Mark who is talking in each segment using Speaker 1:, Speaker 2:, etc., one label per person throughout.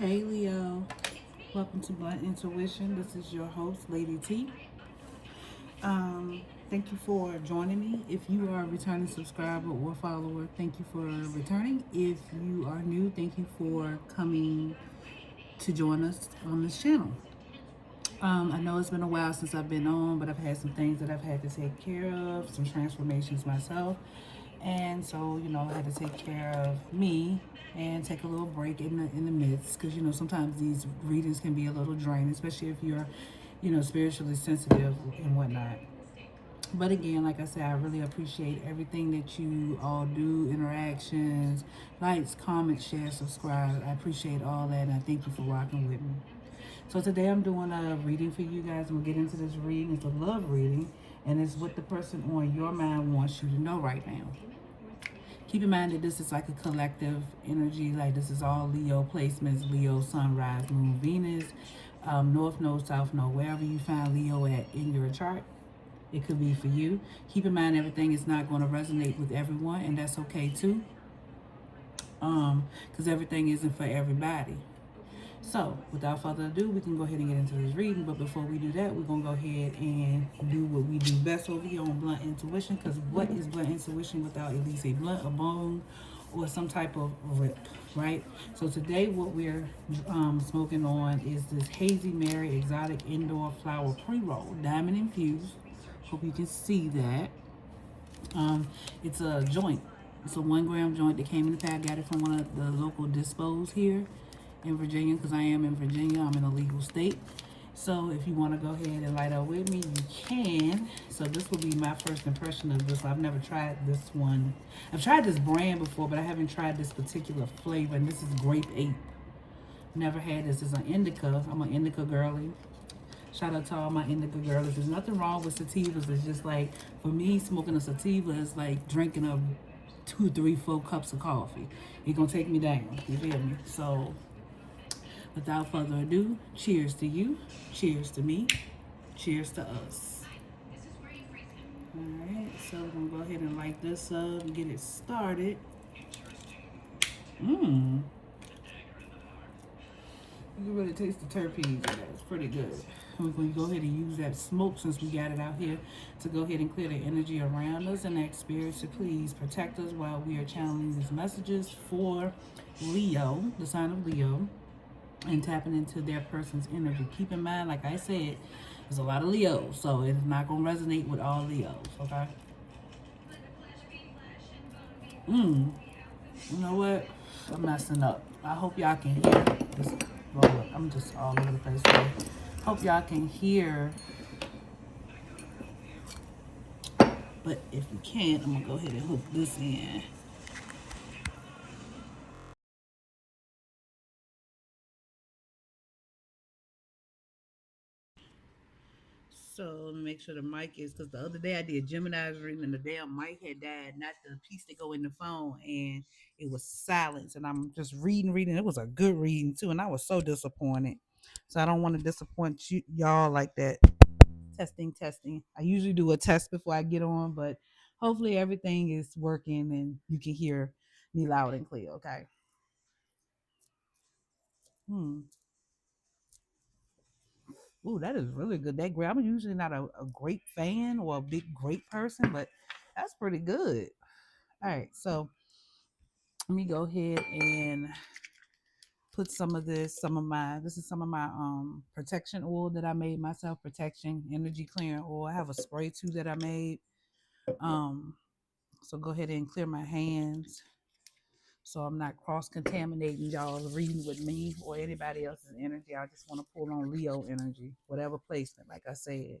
Speaker 1: Hey Leo, welcome to Blunt Intuition. This is your host, Lady T. Thank you for joining me. If you are a returning subscriber or follower, thank you for returning. If you are new, thank you for coming to join us on this channel. I know it's been a while since I've been on, but I've had some things that I've had to take care of, some transformations myself. And so, I had to take care of me and take a little break in the midst because sometimes these readings can be a little draining, especially if you're, spiritually sensitive and whatnot. But again, like I said, I really appreciate everything that you all do, interactions, likes, comments, share, subscribe. I appreciate all that, and I thank you for rocking with me. So today I'm doing a reading for you guys. I'm gonna get into this reading. It's a love reading, and it's what the person on your mind wants you to know right now. Keep in mind that this is like a collective energy. Like this is all Leo placements, Leo, Sun, Rise, Moon, Venus, North Node, South Node, wherever you find Leo at in your chart. It could be for you. Keep in mind everything is not going to resonate with everyone, and that's okay too. Because everything isn't for everybody. So, without further ado, we can go ahead and get into this reading. But before we do that, we're going to go ahead and do what we do best over here on Blunt Intuition. Because what is Blunt Intuition without at least a blunt, a bone, or some type of rip, right? So, today, what we're smoking on is this Hazy Mary Exotic Indoor Flower Pre Roll, diamond infused. Hope you can see that. It's a joint. It's a 1 gram joint that came in the pack. I got it from one of the local dispos here in Virginia because I am in Virginia. I'm in a legal state. So if you want to go ahead and light up with me, you can. So this will be my first impression of this. I've never tried this one. I've tried this brand before, but I haven't tried this particular flavor. And this is Grape Ape. Never had this. It's an indica. I'm an indica girly. Shout out to all my indica girls. There's nothing wrong with sativas. It's just like, for me, smoking a sativa is like drinking a 2, 3, 4 cups of coffee. It's going to take me down. You feel me? So, without further ado, cheers to you. Cheers to me. Cheers to us. Alright, so we're going to go ahead and light this up and get it started. Mmm. You can really taste the terpenes in that. It's pretty good. We're going to go ahead and use that smoke since we got it out here to go ahead and clear the energy around us and ask spirits to please protect us while we are channeling these messages for Leo, the sign of Leo, and tapping into their person's energy. Keep in mind, like I said, there's a lot of Leos, so it's not going to resonate with all Leos, okay? You know what? I'm messing up. I hope y'all can hear this. I'm just all over the place today. Hope y'all can hear. But if you can't, I'm gonna go ahead and hook this in. So let me make sure the mic is, because the other day I did Gemini's reading and the damn mic had died, not the piece that go in the phone, and it was silence. And I'm just reading. It was a good reading too, and I was so disappointed. So I don't want to disappoint y'all like that. Testing. I usually do a test before I get on, but hopefully everything is working and you can hear me loud and clear. Okay. Hmm. Ooh, that is really good. That grape. I'm usually not a grape fan or a big grape person, but that's pretty good. All right, so let me go ahead and put this is some of my protection oil that I made myself, protection energy clearing oil. I have a spray too that I made. Um, so go ahead and clear my hands so I'm not cross contaminating y'all reading with me or anybody else's energy. I just want to pull on Leo energy, whatever placement, like I said.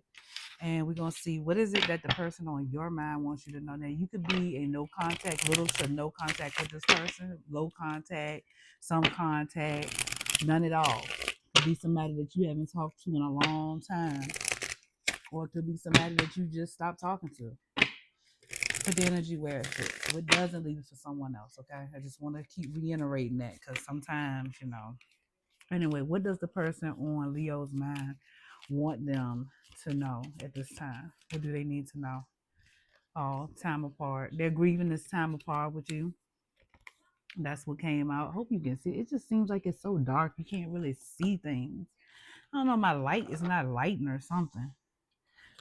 Speaker 1: And we're gonna see what is it that the person on your mind wants you to know. Now you could be a no contact, little to no contact with this person, low contact, some contact, none at all. It could be somebody that you haven't talked to in a long time, or it could be somebody that you just stopped talking to. Put the energy where it fits, so it doesn't leave it for someone else. Okay, I just want to keep reiterating that because sometimes, Anyway, what does the person on Leo's mind want them to know at this time? What do they need to know? Oh, time apart. They're grieving this time apart with you. That's what came out. I hope you can see. It just seems like it's so dark. You can't really see things. I don't know. My light is not lighting or something.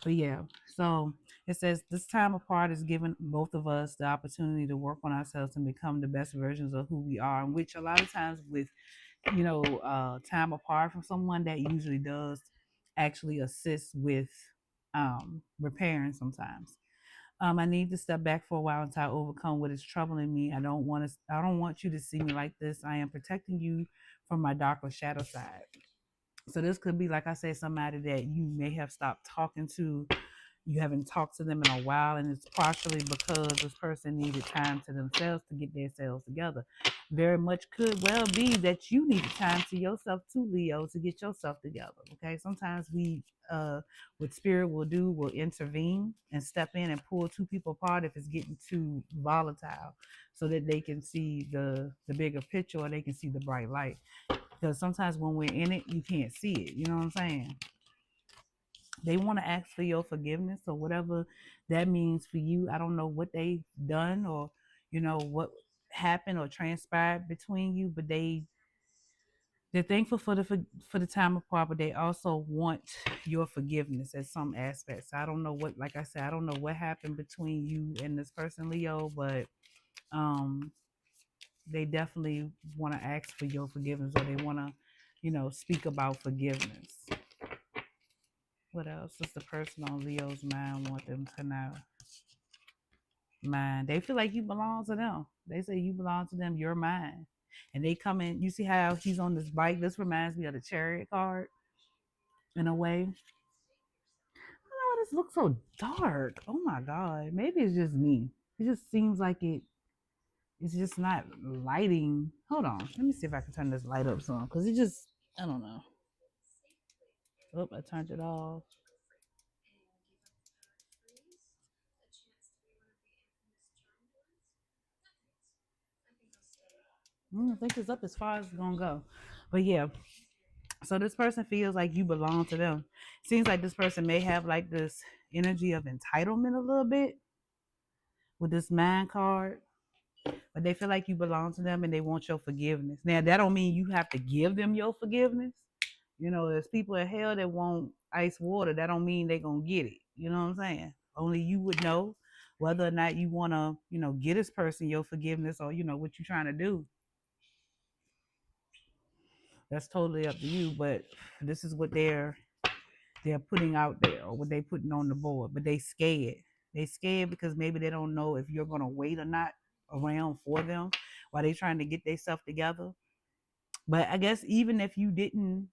Speaker 1: But yeah, so it says this time apart is giving both of us the opportunity to work on ourselves and become the best versions of who we are. Which a lot of times with time apart from someone, that usually does actually assist with repairing sometimes. I need to step back for a while until I overcome what is troubling me. I don't want you to see me like this. I am protecting you from my dark or shadow side. So this could be, like I said, somebody that you may have stopped talking to. You haven't talked to them in a while, and it's partially because this person needed time to themselves to get themselves together. Very much could well be that you needed time to yourself too, Leo, to get yourself together. Okay, sometimes what spirit will intervene and step in and pull two people apart if it's getting too volatile, so that they can see the bigger picture, or they can see the bright light. Because sometimes when we're in it, you can't see it. You know what I'm saying? They want to ask for your forgiveness or whatever that means for you. I don't know what they done, or what happened or transpired between you, but they're thankful for the time apart, but they also want your forgiveness at some aspects. I don't know what, like I said, I don't know what happened between you and this person, Leo, but um they definitely want to ask for your forgiveness, or they want to speak about forgiveness. What else does the person on Leo's mind want them to know? Mind. They feel like you belong to them. They say you belong to them. You're mine. And they come in. You see how he's on this bike? This reminds me of the Chariot card in a way. I don't know why this looks so dark. Oh my god. Maybe it's just me. It just seems like it's just not lighting. Hold on. Let me see if I can turn this light up some. Because it just, I don't know. Oh, I turned it off. I think it's up as far as it's gonna go. But yeah, so this person feels like you belong to them. Seems like this person may have like this energy of entitlement a little bit with this man card, but they feel like you belong to them and they want your forgiveness. Now that don't mean you have to give them your forgiveness. There's people in hell that want ice water. That don't mean they gonna get it. You know what I'm saying? Only you would know whether or not you wanna, get this person your forgiveness, or what you're trying to do. That's totally up to you. But this is what they're putting out there, or what they putting on the board. But they scared. They scared because maybe they don't know if you're gonna wait or not around for them while they trying to get themselves together. But I guess even if you didn't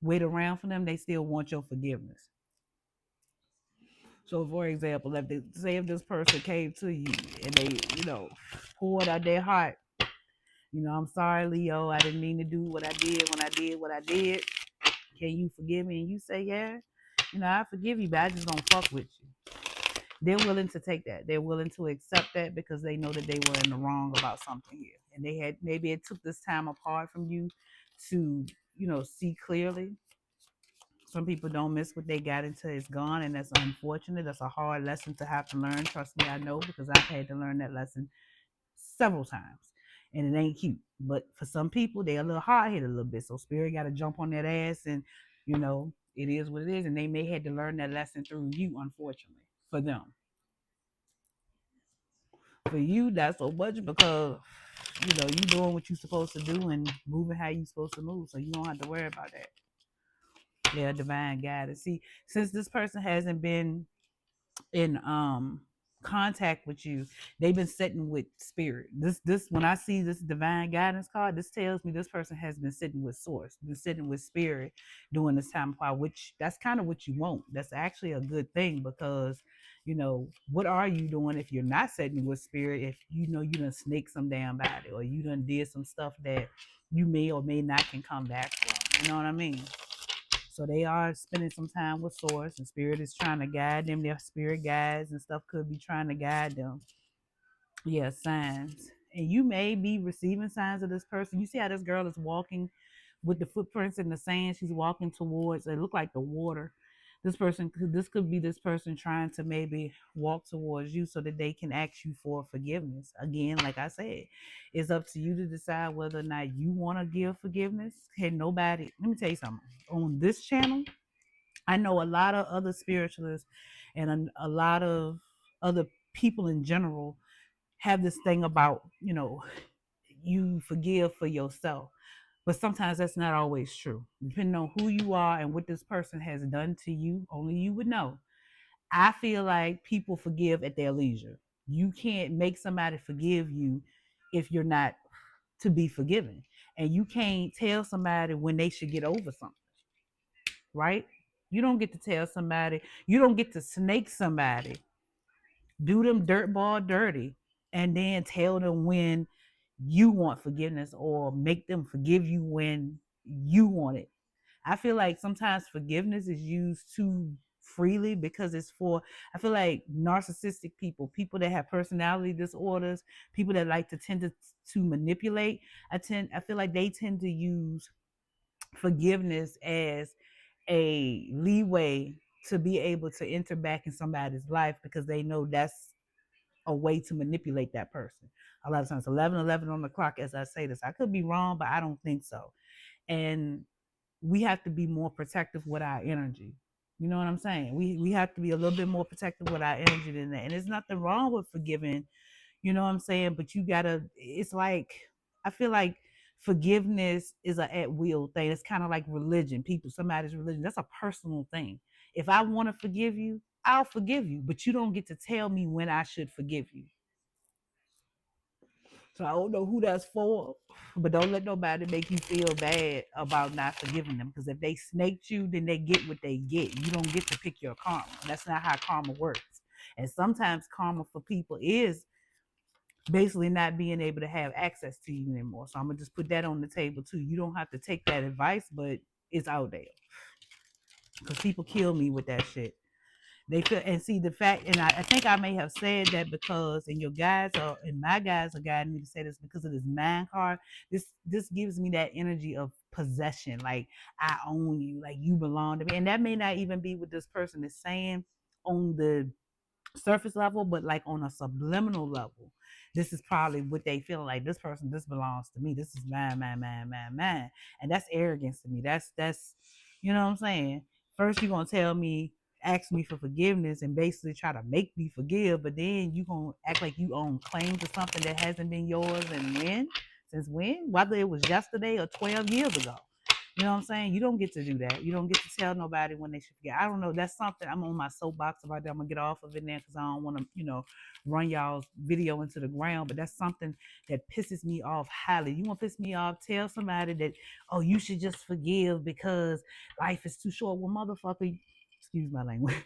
Speaker 1: wait around for them, they still want your forgiveness. So for example, if they say if this person came to you and they, poured out their heart, I'm sorry, Leo, I didn't mean to do what I did when I did what I did. Can you forgive me? And you say, yeah, I forgive you, but I just don't fuck with you. They're willing to take that. They're willing to accept that because they know that they were in the wrong about something here. And they had, maybe it took this time apart from you to, see clearly. Some people don't miss what they got until it's gone, and that's unfortunate. That's a hard lesson to have to learn. Trust me, I know, because I've had to learn that lesson several times. And it ain't cute. But for some people, they're a little hard headed a little bit. So spirit got to jump on that ass, and it is what it is. And they may had to learn that lesson through you, unfortunately, for them. For you, not so much, because you doing what you're supposed to do and moving how you're supposed to move. So you don't have to worry about that. Yeah, divine guidance. See, since this person hasn't been in contact with you, they've been sitting with spirit. This when I see this divine guidance card, this tells me this person has been sitting with source, been sitting with spirit during this time apart, which that's kind of what you want. That's actually a good thing, because what are you doing if you're not sitting with spirit, if you done snake some damn body, or you done did some stuff that you may or may not can come back from. You know what I mean? So they are spending some time with Source, and Spirit is trying to guide them. Their spirit guides and stuff could be trying to guide them. Yeah, signs. And you may be receiving signs of this person. You see how this girl is walking with the footprints in the sand? She's walking towards, it look like the water. This could be this person trying to maybe walk towards you so that they can ask you for forgiveness. Again, like I said, it's up to you to decide whether or not you want to give forgiveness. Hey, nobody, let me tell you something. On this channel, I know a lot of other spiritualists and a lot of other people in general have this thing about, you forgive for yourself. But sometimes that's not always true. Depending on who you are and what this person has done to you, only you would know. I feel like people forgive at their leisure. You can't make somebody forgive you if you're not to be forgiven. And you can't tell somebody when they should get over something, right? You don't get to tell somebody, you don't get to snake somebody, do them dirt ball dirty, and then tell them when you want forgiveness or make them forgive you when you want it. I feel like sometimes forgiveness is used too freely because it's for, I feel like narcissistic people, people that have personality disorders, people that like to tend to manipulate. I feel like they tend to use forgiveness as a leeway to be able to enter back in somebody's life because they know that's a way to manipulate that person. A lot of times, 11:11 on the clock, as I say this, I could be wrong, but I don't think so. And we have to be more protective with our energy. You know what I'm saying? We have to be a little bit more protective with our energy than that. And there's nothing wrong with forgiving, you know what I'm saying? But you gotta, it's like, I feel like forgiveness is a at will thing. It's kind of like religion. People, somebody's religion, that's a personal thing. If I want to forgive you, I'll forgive you, but you don't get to tell me when I should forgive you. So I don't know who that's for, but don't let nobody make you feel bad about not forgiving them. Because if they snaked you, then they get what they get. You don't get to pick your karma. That's not how karma works. And sometimes karma for people is basically not being able to have access to you anymore. So I'm gonna just put that on the table too. You don't have to take that advice, but it's out there because people kill me with that shit. They feel and see the fact, and I think I may have said that because, and your guys are, and my guys are guiding me to say this because of this mind card. This gives me that energy of possession, like I own you, like you belong to me, and that may not even be what this person is saying on the surface level, but like on a subliminal level, this is probably what they feel like. This person, this belongs to me. This is mine, mine, mine, mine, mine, and that's arrogance to me. That's, you know what I'm saying. First, you're gonna tell me, ask me for forgiveness, and basically try to make me forgive, but then you gonna act like you own claim to something that hasn't been yours, and when, since when, whether it was yesterday or 12 years ago. You know what I'm saying? You don't get to do that. You don't get to tell nobody when they should forget. I don't know. That's something I'm on my soapbox about that. I'm gonna get off of it now because I don't want to, run y'all's video into the ground. But that's something that pisses me off highly. You want to piss me off? Tell somebody that, oh, you should just forgive because life is too short. Well, motherfucker, excuse my language,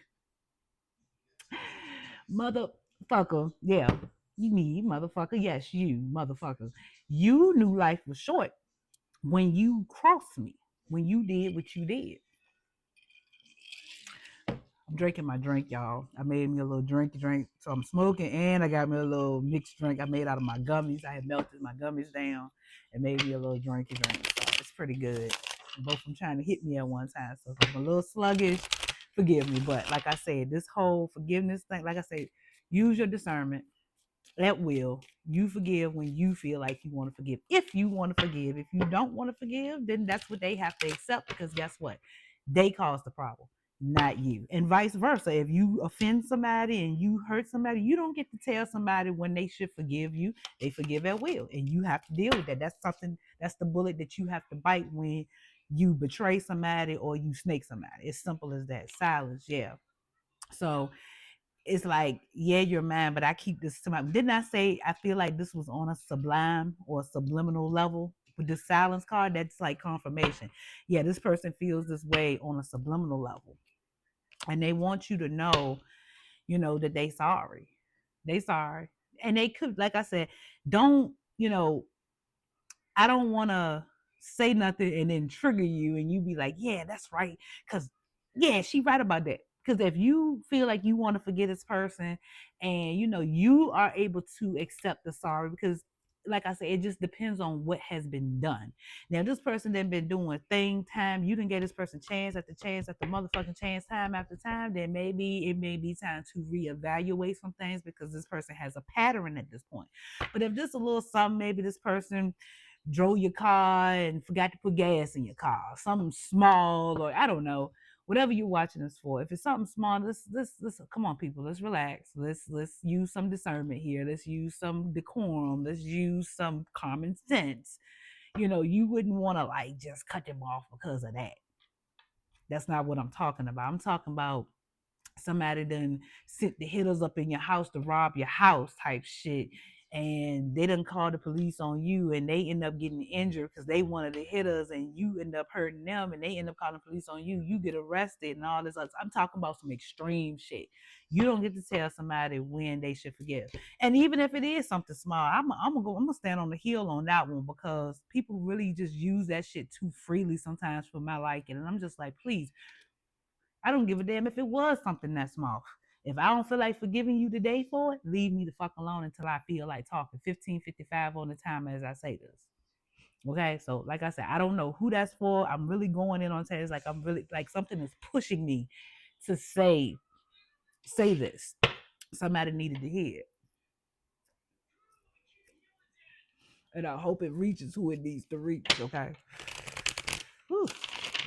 Speaker 1: motherfucker, yeah, you me, motherfucker, yes, you, motherfucker, you knew life was short when you crossed me, when you did what you did. I'm drinking my drink, y'all. I made me a little drink. So I'm smoking and I got me a little mixed drink I made out of my gummies. I had melted my gummies down and made me a little drink. So it's pretty good. Both of them trying to hit me at one time. So if I'm a little sluggish, forgive me. But like I said, this whole forgiveness thing, like I said, use your discernment at will. You forgive when you feel like you want to forgive. If you want to forgive, if you don't want to forgive, then that's what they have to accept because guess what? They caused the problem, not you. And vice versa. If you offend somebody and you hurt somebody, you don't get to tell somebody when they should forgive you. They forgive at will. And you have to deal with that. That's something, that's the bullet that you have to bite when you betray somebody or you snake somebody. It's simple as that. Silence, yeah. So it's like, yeah, you're mine, but I keep this to my. Didn't I say I feel like this was on a sublime or subliminal level with this silence card? That's like confirmation. Yeah, this person feels this way on a subliminal level, and they want you to know, that they sorry. They sorry, and they could, like I said, don't. I don't want to say nothing and then trigger you, and you be like, yeah, that's right, because yeah, she right about that. Because if you feel like you want to forget this person, and you are able to accept the sorry, because like I said, it just depends on what has been done. Now, this person then been doing thing time. You didn't get this person chance after chance after motherfucking chance, time after time. Then maybe it may be time to reevaluate some things because this person has a pattern at this point. But if just a little something, maybe this person drove your car and forgot to put gas in your car, something small, or I don't know, whatever you're watching this for. If it's something small, let's come on, people, let's relax. Let's use some discernment here. Let's use some decorum. Let's use some common sense. You wouldn't want to like just cut them off because of that. That's not what I'm talking about. I'm talking about somebody done sent the hitters up in your house to rob your house type shit, and they done call the police on you and they end up getting injured because they wanted the hitters and you end up hurting them and they end up calling the police on you, you get arrested and all this other. I'm talking about some extreme shit. You don't get to tell somebody when they should forgive. And even if it is something small, I'm gonna stand on the hill on that one because people really just use that shit too freely sometimes for my liking. And I'm just like, please, I don't give a damn if it was something that small. If I don't feel like forgiving you today for it, leave me the fuck alone until I feel like talking. 15:55 on the time as I say this. Okay, so like I said, I don't know who that's for. I'm really going in on saying it's like I'm really like something is pushing me to say this. Somebody needed to hear it, and I hope it reaches who it needs to reach. Okay. Whew.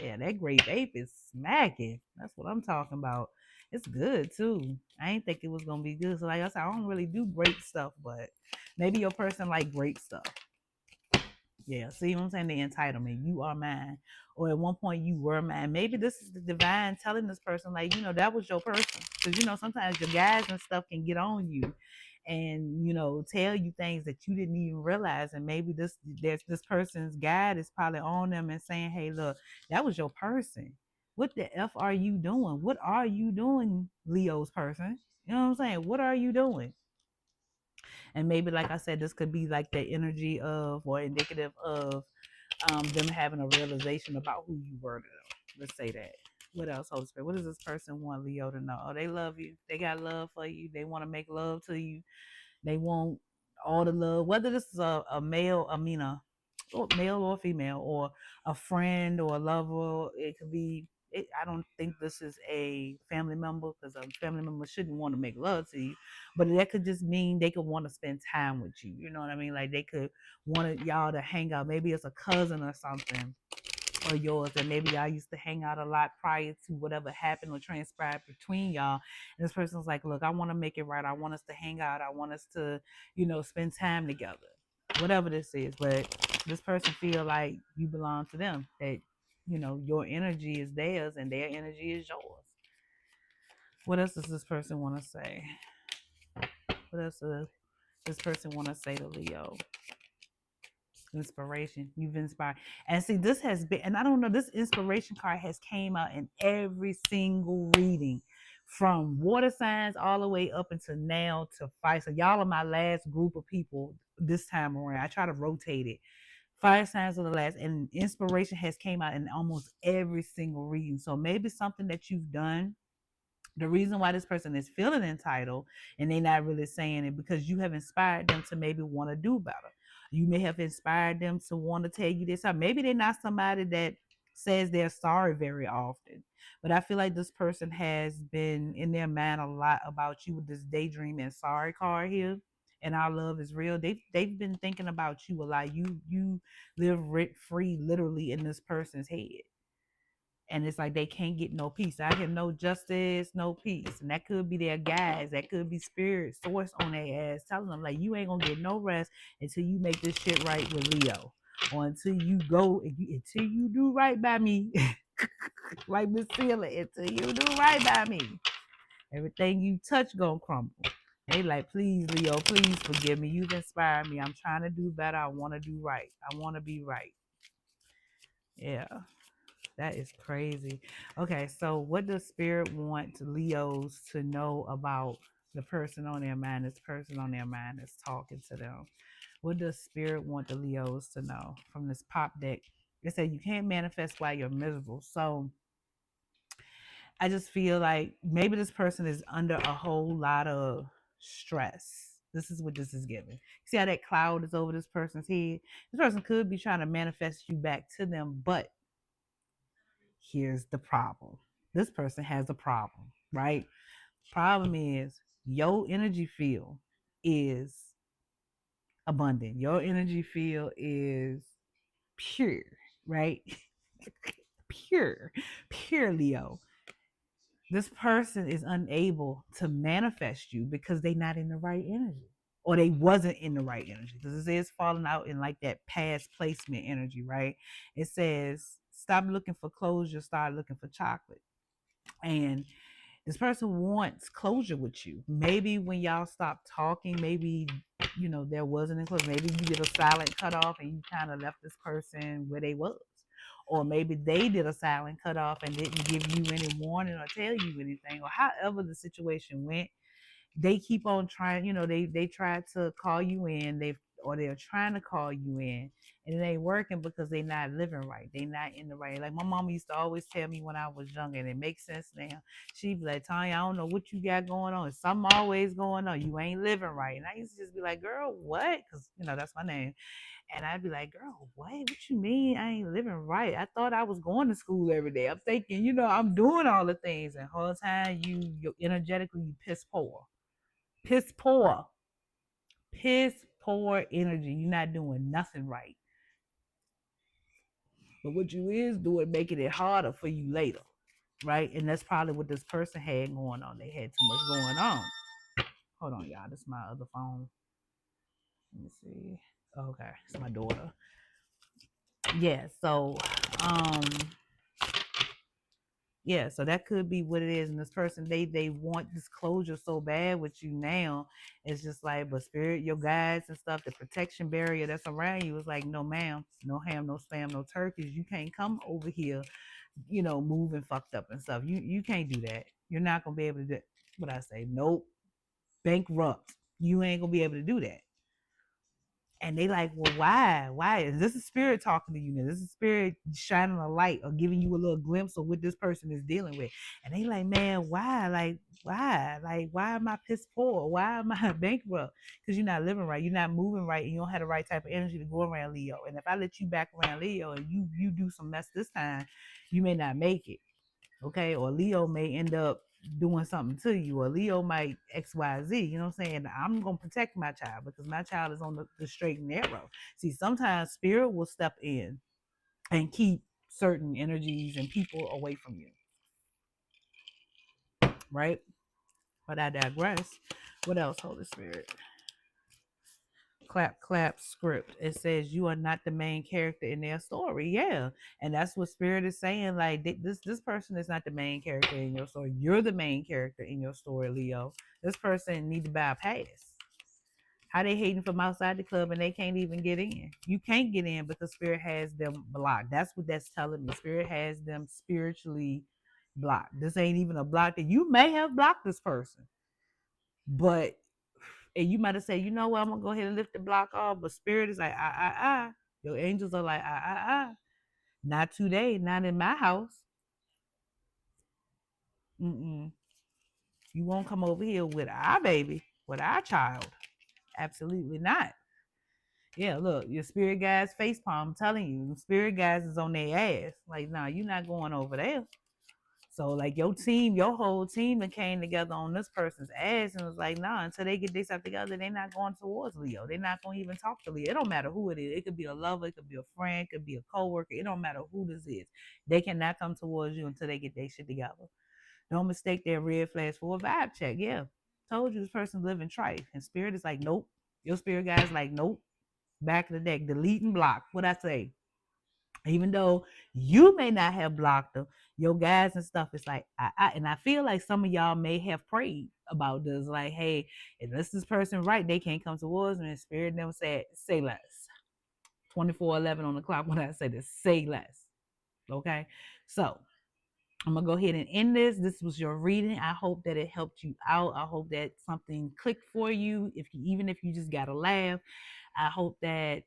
Speaker 1: Yeah, that grape ape is smacking. That's what I'm talking about. It's good too. I ain't think it was gonna be good. So like I said, I don't really do great stuff, but maybe your person like great stuff. Yeah, see what I'm saying? The entitlement. You are mine. Or at one point you were mine. Maybe this is the divine telling this person, like, that was your person. Because sometimes your guys and stuff can get on you and tell you things that you didn't even realize. And maybe this person's guide is probably on them and saying, hey, look, that was your person. What the F are you doing? What are you doing, Leo's person? You know what I'm saying? What are you doing? And maybe, like I said, this could be like the energy of or indicative of them having a realization about who you were to them. Let's say that. What else, Holy Spirit? What does this person want Leo to know? Oh, they love you. They got love for you. They want to make love to you. They want all the love, whether this is a male, male or female, or a friend or a lover. It could be. I don't think this is a family member because a family member shouldn't want to make love to you, but that could just mean they could want to spend time with you. You know what I mean? Like they could want y'all to hang out. Maybe it's a cousin or something or yours that maybe y'all used to hang out a lot prior to whatever happened or transpired between y'all. And this person's like, look, I want to make it right. I want us to hang out. I want us to, spend time together. Whatever this is. But this person feel like you belong to them. That, your energy is theirs and their energy is yours. What else does this person want to say? What else does this person want to say to Leo? Inspiration. You've inspired. And see, this has been, and I don't know, this inspiration card has came out in every single reading from water signs all the way up until now to fire. So y'all are my last group of people this time around. I try to rotate it. Fire signs are the last, and inspiration has came out in almost every single reading. So maybe something that you've done, the reason why this person is feeling entitled and they're not really saying it because you have inspired them to maybe want to do better. You may have inspired them to want to tell you this. Or maybe they're not somebody that says they're sorry very often. But I feel like this person has been in their mind a lot about you with this daydream and sorry card here. And our love is real. They've been thinking about you a lot. You live rent free literally in this person's head, and it's like they can't get no peace. I have no justice, no peace. And that could be their guys. That could be spirit source on their ass telling them like you ain't gonna get no rest until you make this shit right with Leo. Or until you go until you do right by me. Like Miss Sealer, until you do right by me. Everything you touch gonna crumble. They like, please, Leo, please forgive me. You've inspired me. I'm trying to do better. I want to do right. I want to be right. Yeah. That is crazy. Okay, so what does Spirit want Leos to know about the person on their mind? This person on their mind is talking to them. What does Spirit want the Leos to know from this pop deck? It said you can't manifest while you're miserable. So I just feel like maybe this person is under a whole lot of stress. This is what this is giving. See how that cloud is over this person's head? This person could be trying to manifest you back to them, but here's the problem. This person has a problem, right? Problem is your energy field is abundant. Your energy field is pure, right? pure, pure Leo. This person is unable to manifest you because they're not in the right energy, or they wasn't in the right energy, because it says falling out in like that past placement energy, right? It says stop looking for closure, start looking for chocolate. And this person wants closure with you. Maybe when y'all stop talking, maybe there wasn't a closure. Maybe you did a silent cutoff and you kind of left this person where they was. Or maybe they did a silent cutoff and didn't give you any warning or tell you anything, or however the situation went. They keep on trying, they try to call you in, they're trying to call you in, and it ain't working because they're not living right. They not in the right. Like my mama used to always tell me when I was younger, and it makes sense now. She'd be like, Tanya, I don't know what you got going on. Something always going on. You ain't living right. And I used to just be like, girl, what? Because that's my name. And I'd be like, girl, what you mean I ain't living right? I thought I was going to school every day. I'm thinking, I'm doing all the things. And whole time you energetically, you piss poor. Piss poor. Piss poor energy. You're not doing nothing right. But what you is doing, making it harder for you later. Right? And that's probably what this person had going on. They had too much going on. Hold on, y'all. This is my other phone. Let me see. Okay, it's my daughter. Yeah, so so that could be what it is. And this person, they want this closure so bad with you now. It's just like, but spirit, your guides and stuff, the protection barrier that's around you is like, no ma'am, no ham, no spam, no turkeys. You can't come over here, moving fucked up and stuff. You can't do that. You're not gonna be able to do what I say. Nope. Bankrupt. You ain't gonna be able to do that. And they like, well, why? Why? Is this a spirit talking to you now? This is a spirit shining a light or giving you a little glimpse of what this person is dealing with. And they like, man, why? Like, why? Like, why am I pissed poor? Why am I bankrupt? Because you're not living right. You're not moving right. And you don't have the right type of energy to go around Leo. And if I let you back around Leo and you do some mess this time, you may not make it. Okay? Or Leo may end up doing something to you, or Leo might XYZ, you know what I'm saying? I'm gonna protect my child because my child is on the straight and narrow. See, sometimes spirit will step in and keep certain energies and people away from you, right? But I digress. What else, Holy Spirit? Clap, clap, script. It says you are not the main character in their story. Yeah, and that's what Spirit is saying. Like this person is not the main character in your story. You're the main character in your story, Leo. This person need to buy a pass. How they hating from outside the club and they can't even get in? You can't get in because Spirit has them blocked. That's what that's telling me. Spirit has them spiritually blocked. This ain't even a block that you may have blocked this person, but and you might have said, you know what, I'm gonna go ahead and lift the block off. But Spirit is like, Your angels are like, Not today, not in my house. Mm-mm. You won't come over here with our baby, with our child. Absolutely not. Yeah, look, your spirit guys face palm. I'm telling you, the spirit guys is on their ass. Like, nah, you're not going over there. So like your team, your whole team that came together on this person's ass and was like, nah, until they get this stuff together, they're not going towards Leo. They're not going to even talk to Leo. It don't matter who it is. It could be a lover, it could be a friend, it could be a coworker. It don't matter who this is. They cannot come towards you until they get their shit together. Don't mistake their red flags for a vibe check. Yeah. Told you this person's living trife. And spirit is like, nope. Your spirit guy's like, nope. Back of the deck, delete and block. What I say? Even though you may not have blocked them, your guys and stuff is like, and I feel like some of y'all may have prayed about this, like, hey, unless this person right, they can't come towards me. And spirit never said, say less. 24:11 on the clock when I say this, say less. Okay, so I'm gonna go ahead and end this. This was your reading. I hope that it helped you out. I hope that something clicked for you. Even if you just got to laugh, I hope that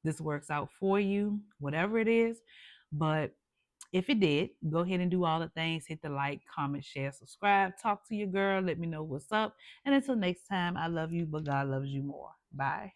Speaker 1: this works out for you, whatever it is. But If it did, go ahead and do all the things. Hit the like, comment, share, subscribe. Talk to your girl. Let me know what's up. And until next time, I love you, but God loves you more. Bye.